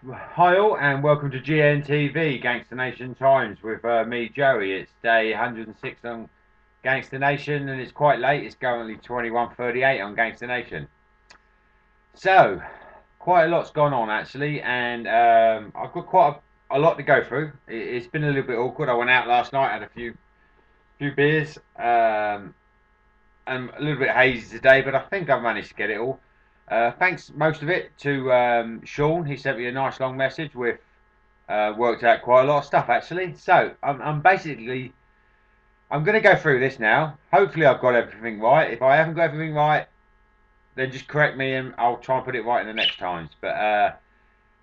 Hi all, and welcome to GNTV Gangsternation Times with me, Joey. It's day 106 on Gangsternation, and it's quite late. It's currently 21:38 on Gangsternation. So, quite a lot's gone on actually, and I've got quite a lot to go through. It's been a little bit awkward. I went out last night, had a few beers, and a little bit hazy today, but I think I've managed to get it all. Thanks most of it to Sean. He sent me a nice long message with worked out quite a lot of stuff actually. So I'm going to go through this now. Hopefully I've got everything right. If I haven't got everything right, then just correct me and I'll try and put it right in the next times. But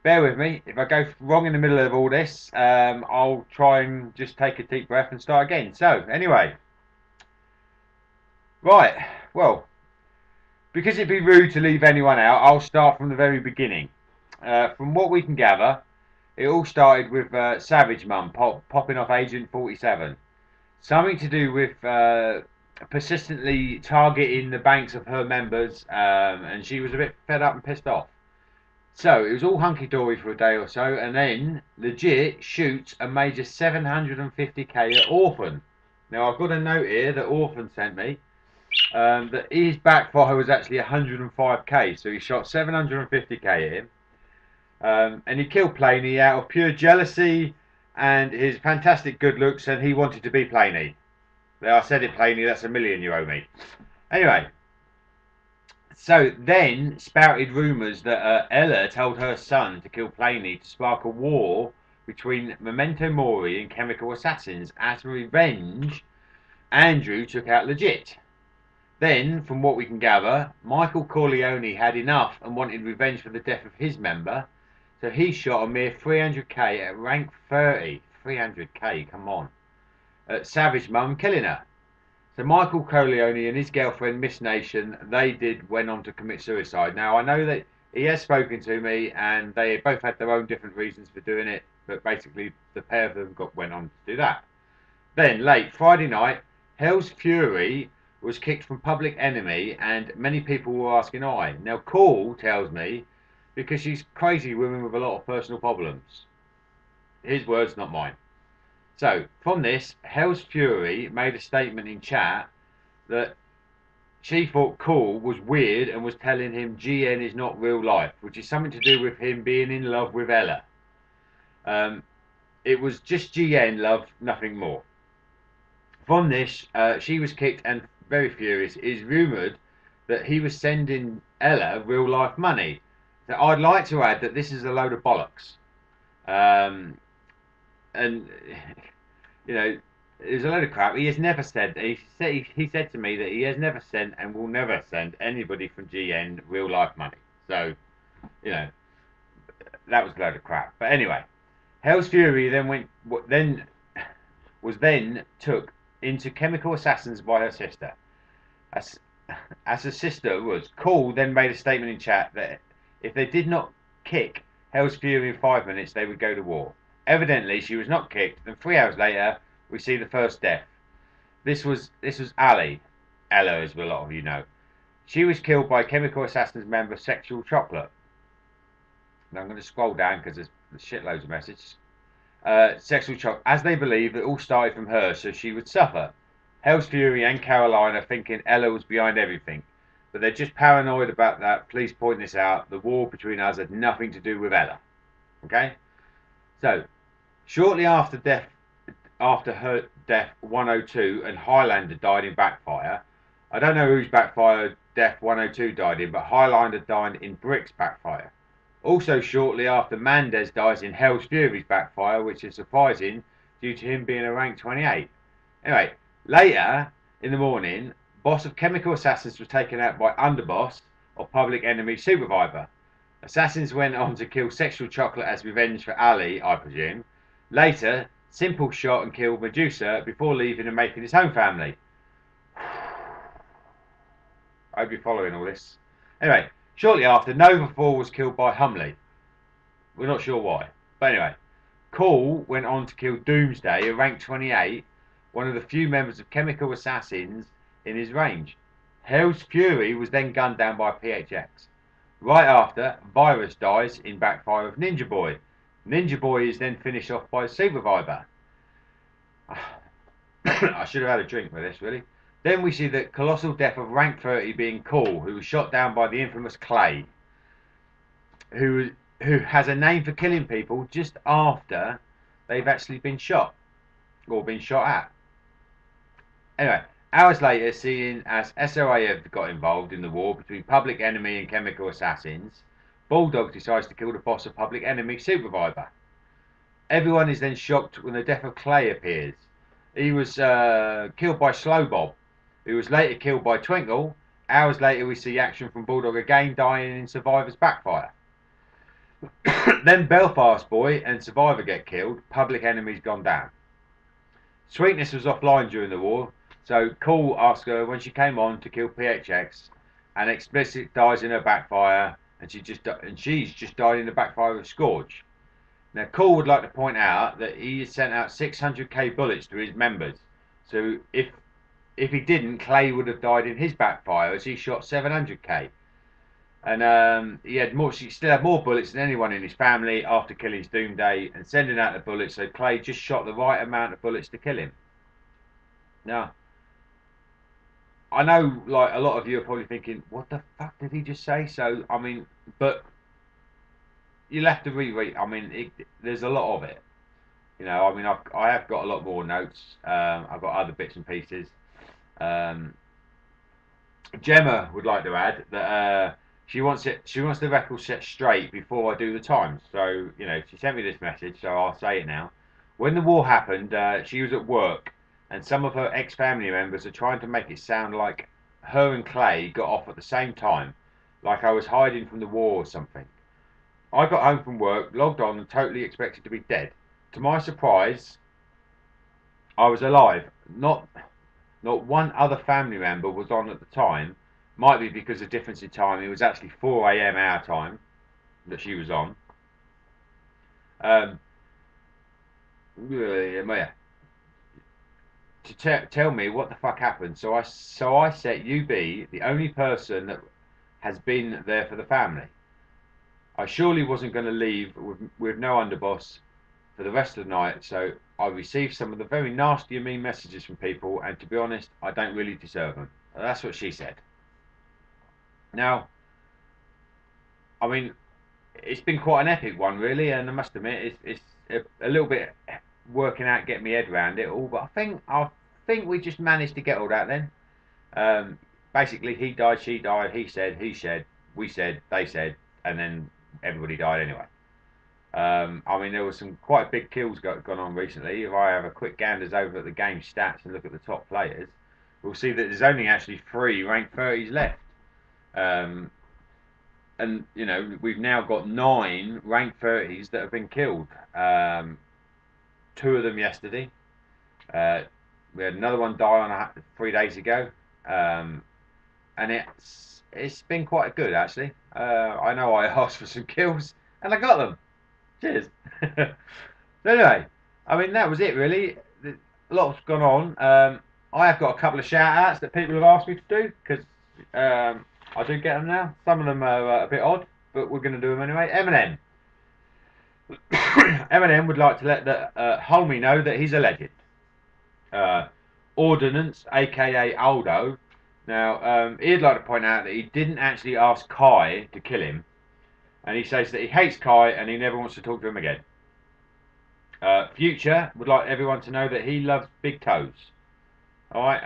bear with me. If I go wrong in the middle of all this, I'll try and just take a deep breath and start again. So anyway, right. Well, because it'd be rude to leave anyone out, I'll start from the very beginning. From what we can gather, it all started with Savage Mum popping off Agent 47. Something to do with persistently targeting the banks of her members, and she was a bit fed up and pissed off. So it was all hunky dory for a day or so, and then legit shoots a major 750k at Orphan. Now I've got a note here that Orphan sent me that his backfire was actually 105k, so he shot 750k at him, and he killed Planey out of pure jealousy and his fantastic good looks, and he wanted to be Planey. I said it plainly, that's $1 million you owe me. Anyway, so then spouted rumours that Ella told her son to kill Planey to spark a war between Memento Mori and chemical assassins. As a revenge, Andrew took out Legit. Then, from what we can gather, Michael Corleone had enough and wanted revenge for the death of his member, so he shot a mere 300k at rank 30. 300k, come on. At Savage Mum, killing her. So Michael Corleone and his girlfriend Miss Nation, went on to commit suicide. Now I know that he has spoken to me, and they both had their own different reasons for doing it, but basically the pair of them went on to do that. Then late Friday night, Hell's Fury was kicked from Public Enemy, and many people were asking why. Now Cool tells me because she's crazy woman with a lot of personal problems. His words, not mine. So from this, Hell's Fury made a statement in chat that she thought Cool was weird and was telling him GN is not real life, which is something to do with him being in love with Ella. It was just GN love, nothing more. From this, she was kicked and very furious. It is rumoured that he was sending Ella real life money. So I'd like to add that this is a load of bollocks. And you know, there's a load of crap. He has never said. He said to me that he has never sent and will never send anybody from GN real life money. So, you know, that was a load of crap. But anyway, Hell's Fury then took into chemical assassins by her sister. As her sister was Cool, then made a statement in chat that if they did not kick Hell's Fury in 5 minutes, they would go to war. Evidently, she was not kicked, and 3 hours later, we see the first death. This was Ali, Ella, as a lot of you know. She was killed by chemical assassins member Sexual Chocolate. Now I'm going to scroll down because there's shitloads of messages. Sexual Chocolate, as they believe it all started from her, so she would suffer. Hell's Fury and Caroline are thinking Ella was behind everything, but they're just paranoid about that. Please point this out. The war between us had nothing to do with Ella. Okay? So, shortly after her death, 102 and Highlander died in backfire. I don't know whose backfire death 102 died in, but Highlander died in Brick's backfire. Also, shortly after, Mandez dies in Hell's Fury's backfire, which is surprising due to him being a rank 28. Anyway, later in the morning, boss of chemical assassins was taken out by underboss of Public Enemy Supervisor. Assassins went on to kill Sexual Chocolate as revenge for Ali, I presume. Later, Simple shot and killed Medusa before leaving and making his home family. I hope you're following all this. Anyway, shortly after, Nova 4 was killed by Humley. We're not sure why. But anyway, Cool went on to kill Doomsday, a rank 28, one of the few members of chemical assassins in his range. Hell's Fury was then gunned down by PHX. Right after, Virus dies in backfire of Ninja Boy. Ninja Boy is then finished off by Supervisor. I should have had a drink with this, really. Then we see the colossal death of rank 30 being Cool, who was shot down by the infamous Clay, who has a name for killing people just after they've actually been shot or been shot at. Anyway, hours later, seeing as SOA got involved in the war between Public Enemy and Chemical Assassins, Bulldog decides to kill the boss of Public Enemy, Supervisor. Everyone is then shocked when the death of Clay appears. He was killed by Slow Bob, who was later killed by Twinkle. Hours later, we see action from Bulldog again, dying in Survivor's backfire. Then Belfast Boy and Survivor get killed. Public Enemy's gone down. Sweetness was offline during the war, so Cool asked her when she came on to kill PHX, and Explicit dies in her backfire, and she's just died in the backfire of Scourge. Now, Cool would like to point out that he sent out 600k bullets to his members, so if he didn't, Clay would have died in his backfire as he shot 700k. And he still had more bullets than anyone in his family after killing Doomday and sending out the bullets, so Clay just shot the right amount of bullets to kill him. Now, I know, like, a lot of you are probably thinking, what the fuck did he just say? So, I mean, but you'll have to reread. I mean, there's a lot of it. You know, I mean, I have got a lot more notes. I've got other bits and pieces. Gemma would like to add that she wants the record set straight before I do the times. So, you know, she sent me this message, so I'll say it now. When the war happened, she was at work, and some of her ex-family members are trying to make it sound like her and Clay got off at the same time, like I was hiding from the war or something. I got home from work, logged on, and totally expected to be dead. To my surprise, I was alive. Not one other family member was on at the time. Might be because of difference in time. It was actually 4 a.m. our time that she was on. Yeah. To tell me what the fuck happened. So I set UB, the only person that has been there for the family. I surely wasn't going to leave with no underboss for the rest of the night, so I received some of the very nasty and mean messages from people, and to be honest, I don't really deserve them. That's what she said. Now, I mean, it's been quite an epic one, really, and I must admit, it's a little bit working out, getting my head around it all, but I think we just managed to get all that then. Basically, he died, she died, he said, we said, they said, and then everybody died anyway. I mean, there were some quite big kills gone on recently. If I have a quick ganders over at the game stats and look at the top players, we'll see that there's only actually 3 rank 30s left. And, you know, we've now got 9 rank 30s that have been killed. 2 of them yesterday. We had another one die on 3 days ago. And it's been quite good, actually. I know I asked for some kills, and I got them. Cheers. So anyway, I mean, that was it, really. A lot's gone on. I have got a couple of shout-outs that people have asked me to do, because I do get them now. Some of them are a bit odd, but we're going to do them anyway. Eminem. Eminem would like to let the homie know that he's a legend. Ordnance, a.k.a. Aldo. Now, he'd like to point out that he didn't actually ask Kai to kill him. And he says that he hates Kai and he never wants to talk to him again. Future would like everyone to know that he loves big toes. Alright,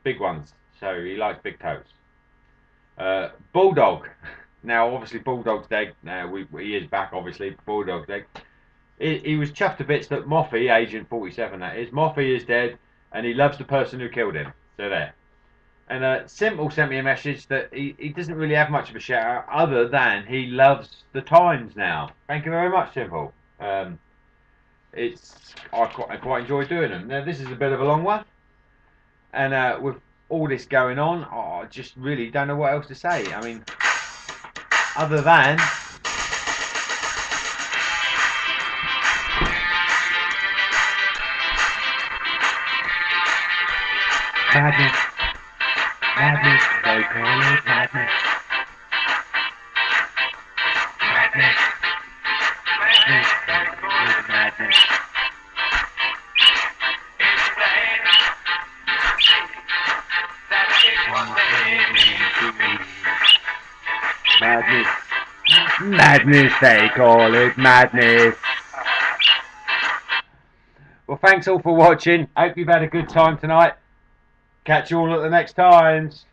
big ones. So he likes big toes. Bulldog. Now, obviously, Bulldog's dead. Now, he is back, obviously. Bulldog's dead. He was chuffed to bits that Moffy, Agent 47, that is. Moffy is dead and he loves the person who killed him. So there. And Simple sent me a message that he doesn't really have much of a shout out other than he loves the times now. Thank you very much, Simple. I quite enjoy doing them. Now this is a bit of a long one, and with all this going on, I just really don't know what else to say. I mean, other than madness. Madness, they call it madness. Madness. Madness, they call it madness. Well, thanks all for watching. Hope you've had a good time tonight. Catch you all at the next times.